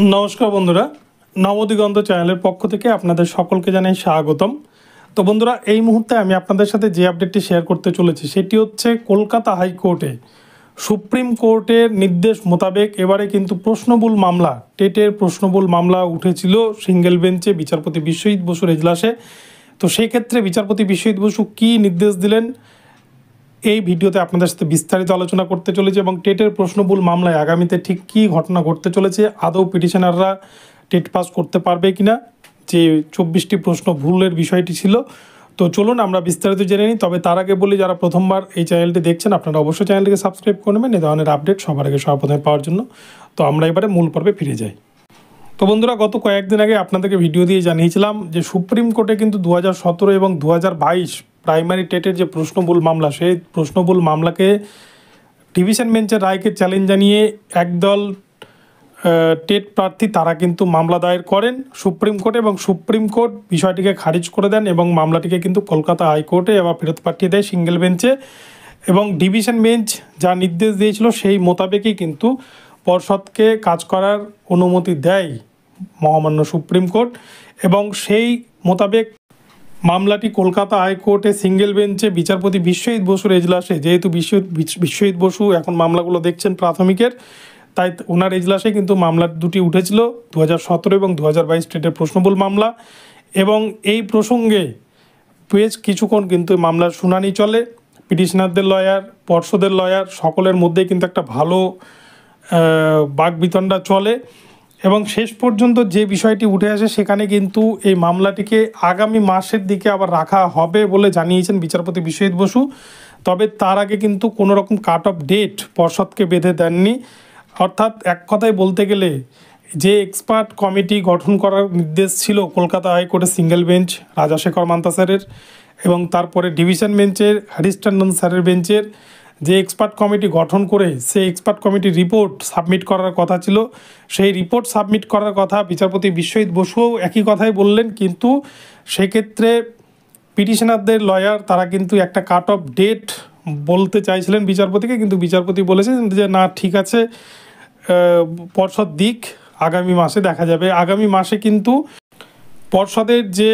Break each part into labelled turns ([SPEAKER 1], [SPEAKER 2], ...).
[SPEAKER 1] नमस्कार बंधुरा नवदिगंत चैनल पक्ष থেকে আপনাদের সকলকে জানাই স্বাগতম। তো বন্ধুরা এই মুহূর্তে আমি আপনাদের সাথে যে আপডেটটি শেয়ার করতে চলেছি সেটি হচ্ছে কলকাতা হাইকোর্টে সুপ্রিম কোর্টের নির্দেশ মোতাবেক এবারে কিন্তু প্রশ্নবুল মামলা টেটের প্রশ্নবুল মামলা উঠেছিল সিঙ্গেল বেঞ্চে বিচারপতি বিশ্বজিৎ বসুর এজলাসে। তো সেই ক্ষেত্রে বিচারপতি বিশ্বজিৎ বসু কী নির্দেশ দিলেন এই ভিডিওতে আপনাদের সাথে বিস্তারিত আলোচনা করতে চলেছে এবং টেটের প্রশ্নবুল মামলায় আগামীতে ঠিক কী ঘটনা ঘটতে চলেছে, আদৌ পিটিশনাররা টেট পাস করতে পারবে কিনা, যে 24টি প্রশ্ন ভুলের বিষয়টি ছিল। তো চলুন আমরা বিস্তারিত জেনে নিই। তবে তার আগে বলি, যারা প্রথমবার এই চ্যানেলটি দেখছেন আপনারা অবশ্যই চ্যানেলটিকে সাবস্ক্রাইব করে নেবেন এই ধরনের আপডেট সবার আগে সর্বপ্রথমে পাওয়ার জন্য। তো আমরা এবারে মূল পর্বে ফিরে যাই। তো বন্ধুরা গত কয়েকদিন আগে আপনাদেরকে ভিডিও দিয়ে জানিয়েছিলাম যে সুপ্রিম কোর্টে কিন্তু 2017 এবং 2022 প্রাইমারি টেটের যে প্রশ্নবুল মামলা, সেই প্রশ্নবুল মামলাকে ডিভিশন বেঞ্চের রায়কে চ্যালেঞ্জ জানিয়ে একদল টেট প্রার্থী তারা কিন্তু মামলা দায়ের করেন সুপ্রিম কোর্টে এবং সুপ্রিম কোর্ট বিষয়টিকে খারিজ করে দেন এবং মামলাটিকে কিন্তু কলকাতা হাইকোর্টে আবার ফেরত পাঠিয়ে দেয় সিঙ্গেল বেঞ্চে। এবং ডিভিশন বেঞ্চ যা নির্দেশ দিয়েছিল সেই মোতাবেকই কিন্তু পর্ষদকে কাজ করার অনুমতি দেয় মহামান্য সুপ্রিম কোর্ট এবং সেই মোতাবেক মামলাটি কলকাতা হাইকোর্টে সিঙ্গেল বেঞ্চে বিচারপতি বিশ্বজিৎ বসুর এজলাসে, যেহেতু বিশ্বজিৎ বসু এখন মামলাগুলো দেখছেন প্রাথমিকের, তাই ওনার এজলাসে কিন্তু মামলা দুটি উঠেছিল 2017 এবং 2022 টেটের প্রশ্নবুল মামলা। এবং এই প্রসঙ্গে বেশ কিছুক্ষণ কিন্তু মামলার শুনানি চলে। পিটিশনারদের লয়ার, পর্ষদের লয়ার সকলের মধ্যেই কিন্তু একটা ভালো বাকবিতণ্ডা চলে এবং শেষ পর্যন্ত যে বিষয়টি উঠে আসে সেখানে কিন্তু এই মামলাটিকে আগামী মাসের দিকে আবার রাখা হবে বলে জানিয়েছেন বিচারপতি বিশ্বজিৎ বসু। তবে তার আগে কিন্তু কোনো রকম কাট অফ ডেট পর্ষদকে বেঁধে দেননি। অর্থাৎ এক কথায় বলতে গেলে যে এক্সপার্ট কমিটি গঠন করার নির্দেশ ছিল কলকাতা হাইকোর্টের সিঙ্গেল বেঞ্চ রাজাশেখর মান্তা স্যারের এবং তারপরে ডিভিশন বেঞ্চের হরিশ টন্ডন স্যারের বেঞ্চের যে এক্সপার্ট কমিটি গঠন করে সেই এক্সপার্ট কমিটির রিপোর্ট সাবমিট করার কথা ছিল, সেই রিপোর্ট সাবমিট করার কথা বিচারপতি বিশ্বজিৎ বসুও একই কথাই বললেন। কিন্তু সেক্ষেত্রে পিটিশনারদের লয়ার তারা কিন্তু একটা কাট অফ ডেট বলতে চাইছিলেন বিচারপতিকে, কিন্তু বিচারপতি বলেছেন যে না, ঠিক আছে, পর্ষদ দিক, আগামী মাসে দেখা যাবে। আগামী মাসে কিন্তু পর্ষদের যে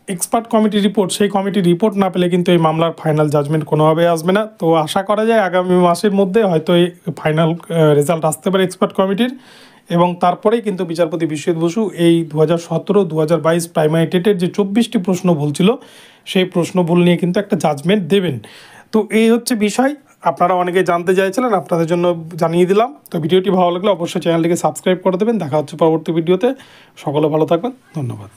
[SPEAKER 1] এক্সপার্ট কমিটি রিপোর্ট, সেই কমিটি রিপোর্ট না পেলে কিন্তু এই মামলার ফাইনাল জাজমেন্ট কোনোভাবে আসবে না। তো আশা করা যায় আগামী মাসের মধ্যে হয়তো এই ফাইনাল রেজাল্ট আসতে পারে এক্সপার্ট কমিটির এবং তারপরেই কিন্তু বিচারপতি বিশ্বজিৎ বসু এই 2017-2022 প্রাইমারি টেটের যে 24টি প্রশ্ন ভুল ছিল সেই প্রশ্ন ভুল নিয়ে কিন্তু একটা জাজমেন্ট দেবেন। তো এই হচ্ছে বিষয়, আপনারা অনেকে জানতে চাইছিলেন, আপনাদের জন্য জানিয়ে দিলাম। তো ভিডিওটি ভালো লাগলে অবশ্যই চ্যানেলটিকে সাবস্ক্রাইব করে দেবেন। দেখা হচ্ছে পরবর্তী ভিডিওতে। সকলে ভালো থাকবেন, ধন্যবাদ।